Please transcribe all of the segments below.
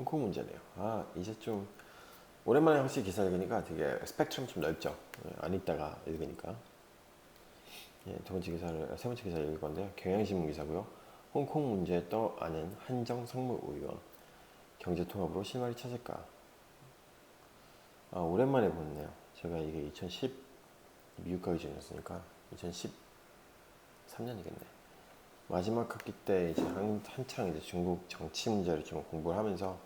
홍콩 문제네요. 아, 이제 좀 오랜만에 확실히 기사 읽으니까 되게 스펙트럼 좀 넓죠. 안 읽다가 읽으니까. 예, 세 번째 기사를 읽을 건데요. 경향신문 기사고요. 홍콩 문제에 떠안은 한정 상무의원 경제통합으로 실마리 찾을까? 아, 오랜만에 보네요. 제가 이게 2010 미국 가기 전이었으니까 2013년이겠네. 마지막 학기 때 이제 한창 이제 중국 정치 문제를 좀 공부를 하면서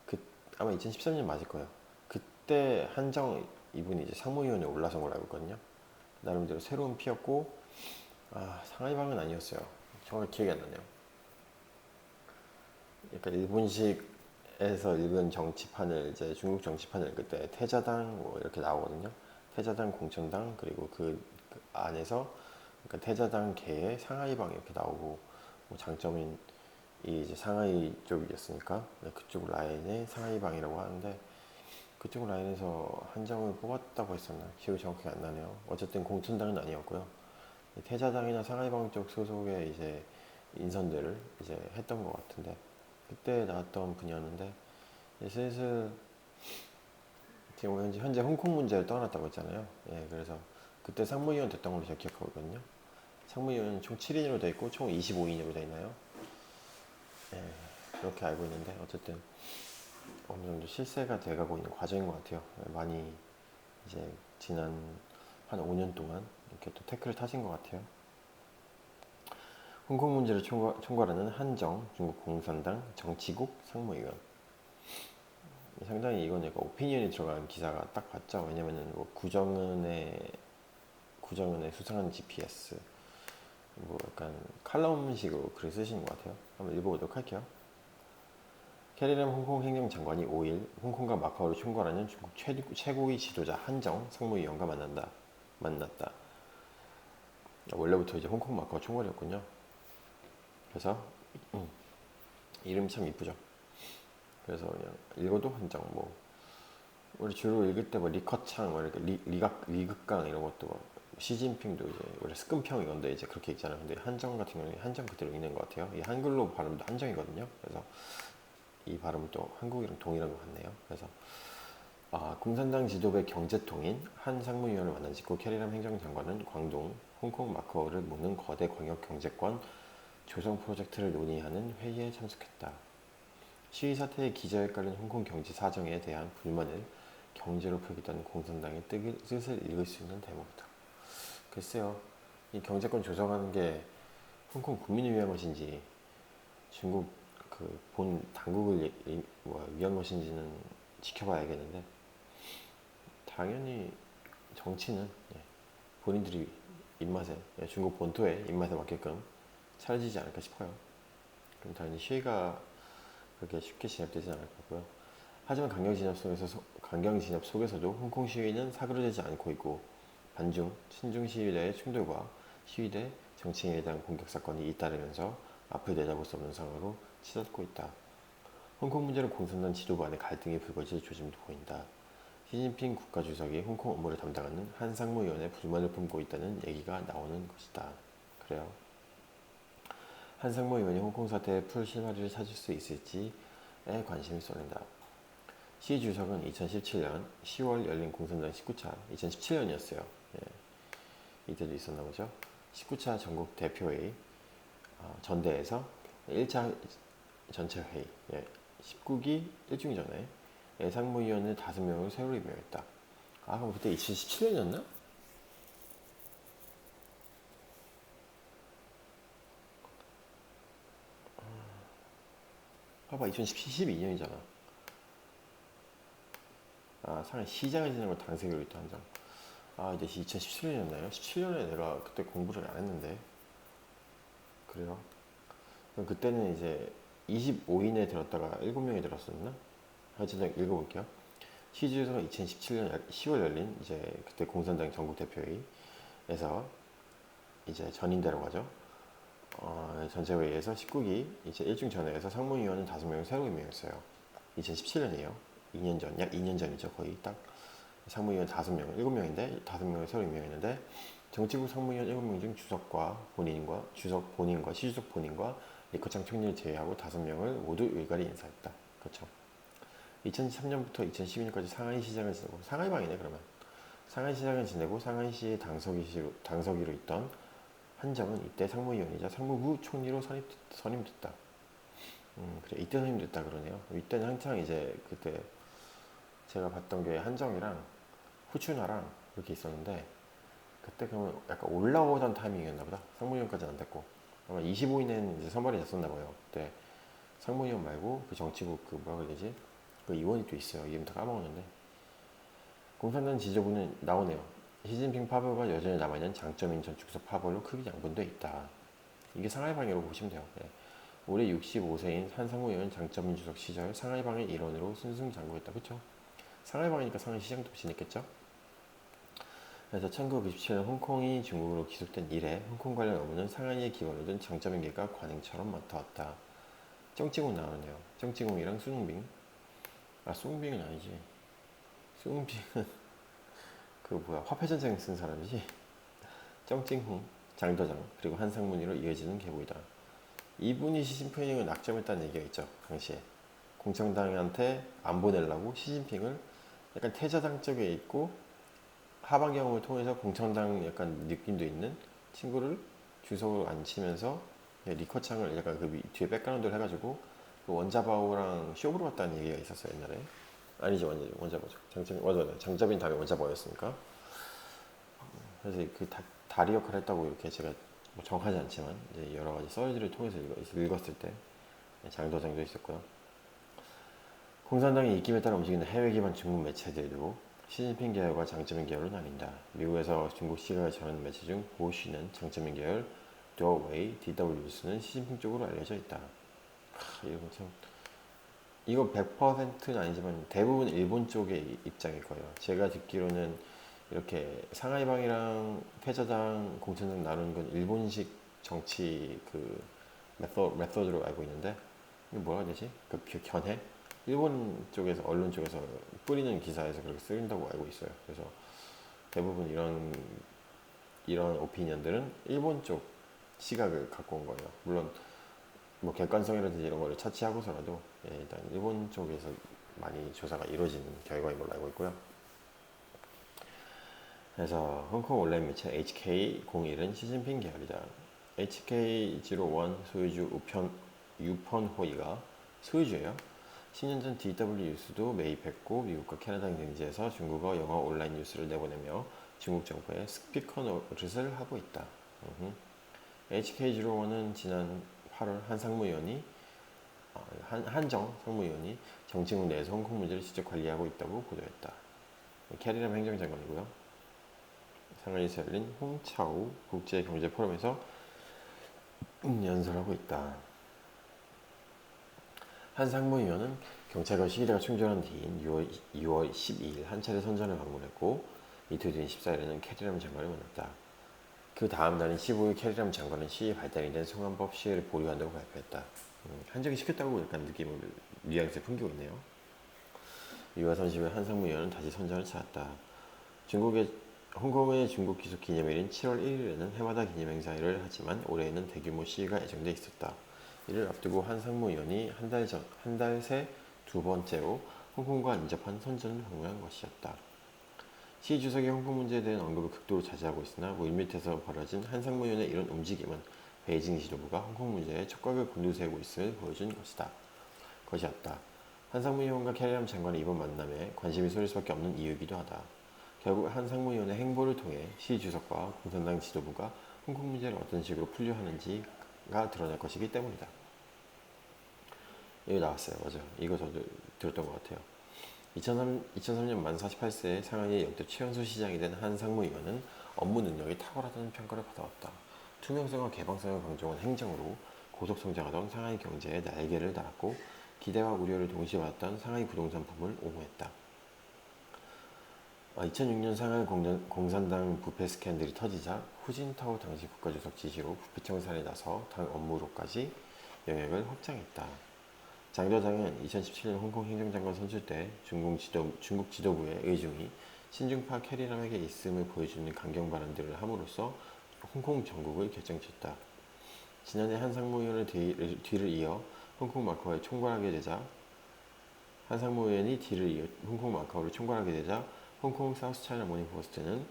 그 아마 2013년 맞을 거예요. 그때 한정 이분이 이제 상무위원회 올라선 걸로 알고 있거든요. 나름대로 새로운 피였고 상하이방은 아니었어요. 정말 기억이 안 나네요. 약간 일본식에서 읽은 정치판을 이제 중국 정치판을 읽을 때 태자당 뭐 이렇게 나오거든요. 태자당, 공천당 그리고 그 안에서 그러니까 태자당계의 상하이방 이렇게 나오고 뭐 장점인 이 이제 상하이 쪽이었으니까 그쪽 라인의 상하이방이라고 하는데 그쪽 라인에서 한정을 뽑았다고 했었나 기억이 정확히 안 나네요. 어쨌든 공천당은 아니었고요. 태자당이나 상하이방 쪽 소속의 이제 인선들을 이제 했던 것 같은데 그때 나왔던 분이었는데 이제 슬슬 지금 현재 홍콩 문제를 떠났다고 했잖아요. 예, 그래서 그때 상무위원 됐던 걸로 제가 기억하거든요. 상무위원은 총 7인으로 돼 있고 총 25인으로 돼 있나요? 예, 그렇게 알고 있는데 어쨌든 어느 정도 실세가 돼가고 있는 과정인 것 같아요. 많이 이제 지난 한 5년 동안 이렇게 또 태클을 타신 것 같아요. 홍콩 문제를 총괄하는 한정 중국 공산당 정치국 상무위원. 상당히 이건 약간 오피니언이 들어간 기사가 딱 봤죠. 왜냐면은 뭐 구정은의 수상한 GPS 뭐 약간 칼럼식으로 글을 쓰시는 것 같아요. 한번 읽어보도록 할게요. 캐리람 홍콩 행정장관이 5일 홍콩과 마카오를 총괄하는 중국 최고위 지도자 한정 상무위원과 만났다. 원래부터 이제 홍콩 마카오 총괄이었군요. 그래서 이름 참 이쁘죠. 그래서 그냥 읽어도 한정 뭐 우리 주로 읽을 때 뭐 리커창 뭐 이렇게 리극강 이런 것도 뭐 시진핑도 이제 원래 스끈평 이건데 이제 그렇게 읽잖아요. 근데 한정 같은 경우는 한정 그대로 읽는 것 같아요. 이 한글로 발음도 한정이거든요. 그래서 이 발음은 또 한국이랑 동일한 것 같네요. 그래서 공산당 지도부의 경제통인 한 상무위원을 만난 직후 캐리람 행정장관은 광동, 홍콩, 마카오를 묶는 거대 광역 경제권 조성 프로젝트를 논의하는 회의에 참석했다. 시위 사태의 기저에 깔린 홍콩 경제 사정에 대한 불만을 경제로 표기했다는 공산당의 뜻을 읽을 수 있는 대목이다. 글쎄요, 이 경제권 조성하는 게 홍콩 국민을 위한 것인지 중국 그 본 당국을 위한 것인지는 지켜봐야겠는데 당연히 정치는 본인들이 입맛에 중국 본토의 입맛에 맞게끔 차려지지 않을까 싶어요. 그럼 당연히 시위가 그렇게 쉽게 진압되지 않을 거고요. 하지만 강경 진압 속에서도 홍콩 시위는 사그러지지 않고 있고 반중, 친중 시위대의 충돌과 시위대 정치인에 대한 공격 사건이 잇따르면서 앞을 내다볼 수 없는 상황으로 치닫고 있다. 홍콩 문제로 공산당 지도부 안에 갈등이 불거질 조짐도 보인다. 시진핑 국가주석이 홍콩 업무를 담당하는 한 상무위원회 불만을 품고 있다는 얘기가 나오는 것이다. 그래요. 한 상무위원이 홍콩 사태의 풀 실마리를 찾을 수 있을지에 관심이 쏠린다. 시 주석은 2017년 10월 열린 공산당 19차, 2017년이었어요. 이때도 있었나 보죠. 19차 전국 대표회의 전대에서 1차 전체 회의 19기 1중기 전에 상무위원을 5명을 새로 임명했다. 그럼 그때 2017년이었나? 봐봐 2012년이잖아. 상해 시장을 지낸 걸 당세계로 있다 한 장. 이제 2017년이었나요? 17년에 내가 그때 공부를 안 했는데. 그래요. 그럼 그때는 이제 25인에 들었다가 7명이 들었었나? 하여튼 읽어볼게요. 시주에서 2017년 10월 열린 이제 그때 공산당 전국 대표회의에서 이제 전인대라고 하죠. 전체 회의에서 19기 이제 1중 전회에서 상무위원은 5명을 새로 임명했어요. 2017년이에요. 2년 전, 약 2년 전이죠. 거의 딱 상무위원 5명, 7명인데 5명을 새로 임명했는데 정치국 상무위원 7명 중 주석 본인과 시주석 본인과 리커창 총리를 제외하고 5명을 모두 일괄히 인사했다. 그렇죠. 2003년부터 2012년까지 상하이 시장을 지내고 상하이방이네 그러면. 상하이 시장을 지내고 상하이시의 당서기로 있던 한정은 이때 상무위원이자 상무부 총리로 선임됐다. 그래 이때 선임됐다 그러네요. 이때는 한창 이제 그때 제가 봤던 게 한정이랑 후추나랑 이렇게 있었는데 그때 그러면 약간 올라오던 타이밍이었나 보다. 상무위원까지는 안 됐고 아마 25인은 이제 선발이 됐었나 봐요. 그때 상무위원 말고 그 정치국 그 뭐라 그래야 되지? 그 의원이 또 있어요. 이름 다 까먹었는데 공산당 지지부는 나오네요. 시진핑 파벌과 여전히 남아있는 장점인 전축석 파벌로 크게 양분돼 있다. 이게 상하이방이라고 보시면 돼요. 네. 올해 65세인 한상무 의원은 장점인 주석 시절 상하이방의 일원으로 승승장구했다. 그쵸? 상하이방이니까 상하이시장도 지냈겠죠? 그래서 1997년 홍콩이 중국으로 기속된 이래 홍콩 관련 업무는 상하이의 기원을 둔 장점인 게가 관행처럼 맡아왔다. 쩡찌공 나오네요. 쩡찌공이랑 수능빙. 아 수능빙은 아니지. 수능빙은 그 뭐야 화폐전쟁 쓴 사람이지. 쩡찡홍, 장도장 그리고 한상무니로 이어지는 계보이다. 이분이 시진핑을 낙점했다는 얘기가 있죠. 당시에 공청당한테 안 보내려고 시진핑을 약간 태자당 쪽에 있고 하방경을 통해서 공청당 약간 느낌도 있는 친구를 주석으로 앉히면서 리커창을 약간 그 뒤에 백그라운드를 해가지고 그 원자바오랑 쇼부로 갔다는 얘기가 있었어요 옛날에. 아니지 원자바오죠. 맞아 장자빈 다음에 원자바오였으니까. 그래서 그 다리 역할을 했다고 이렇게 제가 뭐 정확하지 않지만 이제 여러 가지 썰들을 통해서 읽었을 때 장도장도 있었고요. 공산당의 입김에 따라 움직이는 해외 기반 중국 매체들도 시진핑 계열과 장점인 계열로 나뉜다. 미국에서 중국 시각을 전하는 매체 중 보쉬는 장점인 계열, The Way, DW 뉴스는 시진핑 쪽으로 알려져 있다. 이거 참 이거 100%는 아니지만 대부분 일본 쪽의 입장일 거예요. 제가 듣기로는 이렇게 상하이방이랑 패자당, 공천당 나누는 건 일본식 정치 그 메서드로 알고 있는데 이게 뭐라 해야 되지? 그 견해? 일본 쪽에서 언론 쪽에서 뿌리는 기사에서 그렇게 쓰인다고 알고 있어요. 그래서 대부분 이런 오피니언들은 일본 쪽 시각을 갖고 온 거예요. 물론 뭐 객관성이라든지 이런 거를 차치하고서라도 일단 일본 쪽에서 많이 조사가 이루어지는 결과인 걸로 알고 있고요. 그래서 홍콩 온라인 매체 HK01은 시진핑 계열이다. HK01 소유주 유펀호이가 소유주예요. 10년 전 DW 뉴스도 매입했고 미국과 캐나다 등지에서 중국어 영어 온라인 뉴스를 내보내며 중국 정부의 스피커 노릇을 하고 있다. HK01은 지난 8월 한정 상무위원이 정치국 내에서 홍콩 문제를 직접 관리하고 있다고 보도했다. 캐리람 행정장관이고요. 상하이에서 열린 홍차오 국제경제포럼에서 연설하고 있다. 한 상무위원은 경찰과 시위대가 충돌한 뒤인 6월 12일 한 차례 선전을 방문했고 이틀 뒤인 14일에는 캐리람 장관을 만났다. 그 다음 날인 15일 캐리람 장관은 시위 발단이 된 송환법 시위를 보류한다고 발표했다. 한정이 시켰다고 약간 느낌을 뉘앙스에 풍기고 있네요. 6월 30일 한 상무위원은 다시 선전을 찾았다. 홍콩의 중국 기속 기념일인 7월 1일에는 해마다 기념행사를 하지만 올해에는 대규모 시위가 예정돼 있었다. 이를 앞두고 한 상무위원이 한 달 새 두 번째로 홍콩과 인접한 선전을 방문한 것이었다. 시 주석이 홍콩 문제에 대한 언급을 극도로 자제하고 있으나 물밑에서 벌어진 한 상무위원의 이런 움직임은 베이징 지도부가 홍콩 문제에 촉각을 곤두세우고 있음을 보여준 것이었다. 한 상무위원과 캐리람 장관의 이번 만남에 관심이 쏠릴 수밖에 없는 이유이기도 하다. 결국 한 상무위원의 행보를 통해 시 주석과 공산당 지도부가 홍콩 문제를 어떤 식으로 풀려 하는지가 드러날 것이기 때문이다. 여기 나왔어요. 맞아요. 이거 저도 들었던 것 같아요. 2003년 만 48세의 상하이의 역대 최연소 시장이 된 한 상무위원은 업무 능력이 탁월하다는 평가를 받아왔다. 투명성과 개방성을 강조한 행정으로 고속 성장하던 상하이 경제에 날개를 달았고 기대와 우려를 동시에 받았던 상하이 부동산 붐을 옹호했다. 2006년 상하이 공산당 부패 스캔들이 터지자 후진타오 당시 국가주석 지시로 부패 청산에 나서 당 업무로까지 영역을 확장했다. 장도장은 2017년 홍콩 행정장관 선출 때 중국 지도부의 의중이 신중파 캐리람에게 있음을 보여주는 강경 발언들을 함으로써 홍콩 전국을 결정짓다. 지난해 한 상무위원의 뒤를 이어 홍콩 마커에 총괄하게 되자 한 상무위원이 뒤를 이어 홍콩 마카오를 총괄하게 되자 홍콩 사우스 차이나 모닝 포스트는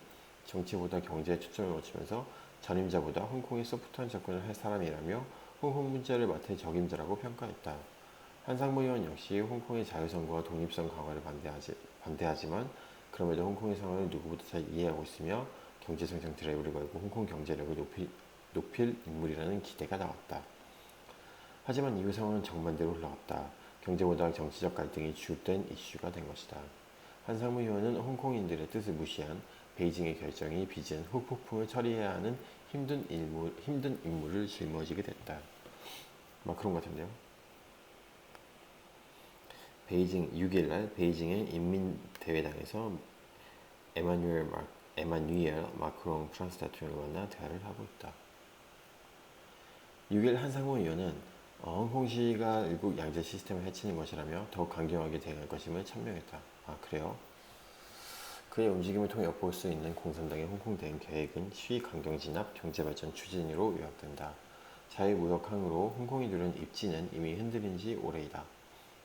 정치보다 경제에 초점을 맞추면서 전임자보다 홍콩의 소프트한 접근을 할 사람이라며 홍콩 문제를 맡을 적임자라고 평가했다. 한 상무위원 역시 홍콩의 자유선거와 독립성 강화를 반대하지만 그럼에도 홍콩의 상황을 누구보다 잘 이해하고 있으며 경제성장 드라이브를 걸고 홍콩 경제력을 높일 인물이라는 기대가 나왔다. 하지만 이후 상황은 정반대로 흘러갔다. 경제보다 정치적 갈등이 주된 이슈가 된 것이다. 한 상무위원은 홍콩인들의 뜻을 무시한 베이징의 결정이 빚은 후폭풍을 처리해야 하는 힘든 임무를 짊어지게 됐다. 막 그런 것 같은데요. 베이징 6일날 베이징의 인민대회당에서 에마뉘엘 마크롱 프랑스 대통령을 만나 대화를 하고 있다. 6일 한 상무위원은 홍콩시가 일국 양제 시스템을 해치는 것이라며 더욱 강경하게 대응할 것임을 천명했다. 아 그래요? 그의 움직임을 통해 엿볼 수 있는 공산당의 홍콩 대응 계획은 시위 강경 진압, 경제발전 추진으로 요약된다. 자유무역항으로 홍콩이 누른 입지는 이미 흔들린 지 오래이다.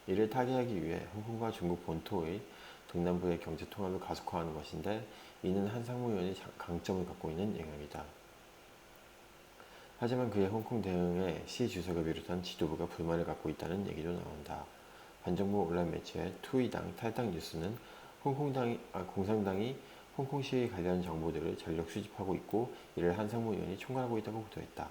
이를 타개하기 위해 홍콩과 중국 본토의 동남부의 경제 통합을 가속화하는 것인데 이는 한 상무위원이 강점을 갖고 있는 영역이다. 하지만 그의 홍콩 대응에 시 주석을 비롯한 지도부가 불만을 갖고 있다는 얘기도 나온다. 반정부 온라인 매체 투이당 탈당 뉴스는 공산당이 홍콩 시위 관련 정보들을 전력 수집하고 있고 이를 한 상무위원이 총괄하고 있다고 보도했다.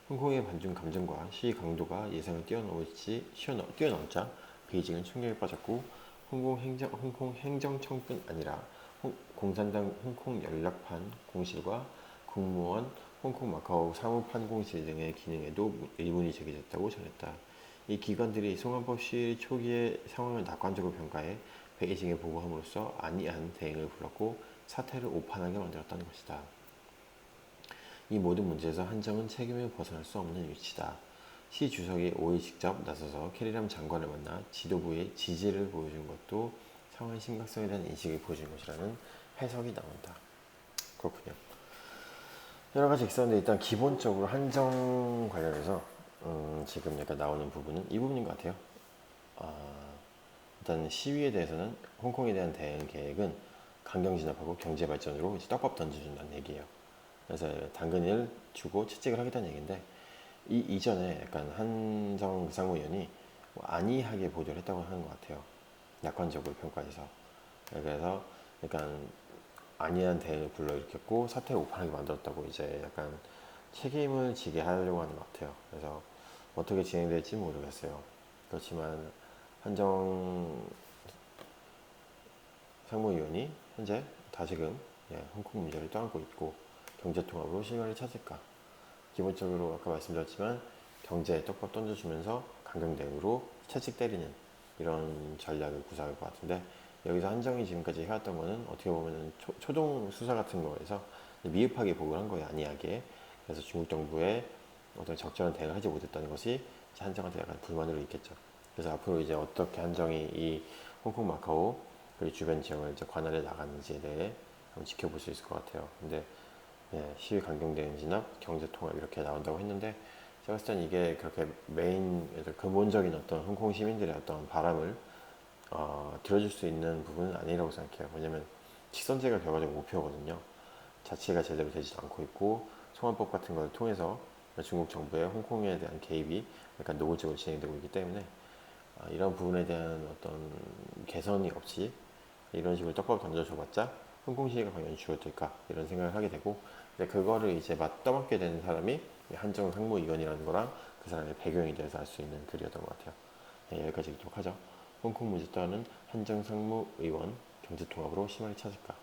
홍콩의 반중 감정과 시위 강도가 예상을 뛰어넘자 베이징은 충격에 빠졌고 홍콩 행정청뿐 아니라 공산당 홍콩 연락판 공실과 국무원 홍콩 마카오 사무판공실 등의 기능에도 의문이 제기됐다고 전했다. 이 기관들이 송환법 시위 초기의 상황을 낙관적으로 평가해 베이징에 보고함으로써 안이한 대응을 불렀고 사태를 오판하게 만들었다는 것이다. 이 모든 문제에서 한정은 책임을 벗어날 수 없는 위치다. 시 주석이 5일 직접 나서서 캐리람 장관을 만나 지도부의 지지를 보여준 것도 상황의 심각성에 대한 인식을 보여준 것이라는 해석이 나온다. 그렇군요. 여러 가지 있었는데 일단 기본적으로 한정 관련해서 지금 약간 나오는 부분은 이 부분인 것 같아요. 일단 시위에 대해서는 홍콩에 대한 대응 계획은 강경 진압하고 경제 발전으로 이제 떡밥 던져준다는 얘기예요. 그래서 당근을 주고 채찍을 하겠다는 얘기인데 이 이전에 약간 한정 상무위원이 뭐 안이하게 보도를 했다고 하는 것 같아요. 낙관적으로 평가해서. 그래서 약간 안이한 대응을 불러일으켰고 사태를 오판하게 만들었다고 이제 약간 책임을 지게 하려고 하는 것 같아요. 그래서 어떻게 진행될지 모르겠어요. 그렇지만 한정 상무위원이 현재 다시금 홍콩 문제를 떠안고 있고 경제통합으로 실마리를 찾을까? 기본적으로 아까 말씀드렸지만 경제에 떡밥 던져주면서 강경 대응으로 채찍 때리는 이런 전략을 구사할 것 같은데 여기서 한정이 지금까지 해왔던 거는 어떻게 보면 초동 수사 같은 거에서 미흡하게 보고를 한 거예요. 안이하게. 그래서 중국 정부의 어떤 적절한 대응을 하지 못했다는 것이 한정한테 약간 불만으로 있겠죠. 그래서 앞으로 이제 어떻게 한정이 이 홍콩 마카오 그리고 주변 지역을 이제 관할해 나가는지에 대해 한번 지켜볼 수 있을 것 같아요. 근데 시위 강경 대응 진압, 경제 통합 이렇게 나온다고 했는데 제가 봤을 땐 이게 그렇게 메인 근본적인 어떤 홍콩 시민들의 어떤 바람을 들어줄 수 있는 부분은 아니라고 생각해요. 왜냐면 직선제가 결과적으로 목표거든요. 자치가 제대로 되지도 않고 있고 송환법 같은 걸 통해서 중국 정부의 홍콩에 대한 개입이 약간 노골적으로 진행되고 있기 때문에 이런 부분에 대한 어떤 개선이 없이 이런 식으로 떡밥 던져줘봤자 홍콩 시위가 과연 줄어들까 이런 생각을 하게 되고 근데 그거를 이제 떠맡게 되는 사람이 한정 상무위원이라는 거랑 그 사람의 배경에 대해서 알 수 있는 글이었던 것 같아요. 여기까지 읽도록 하죠. 홍콩 문제 떠는 한정 상무의원 경제통합으로 희망을 찾을까?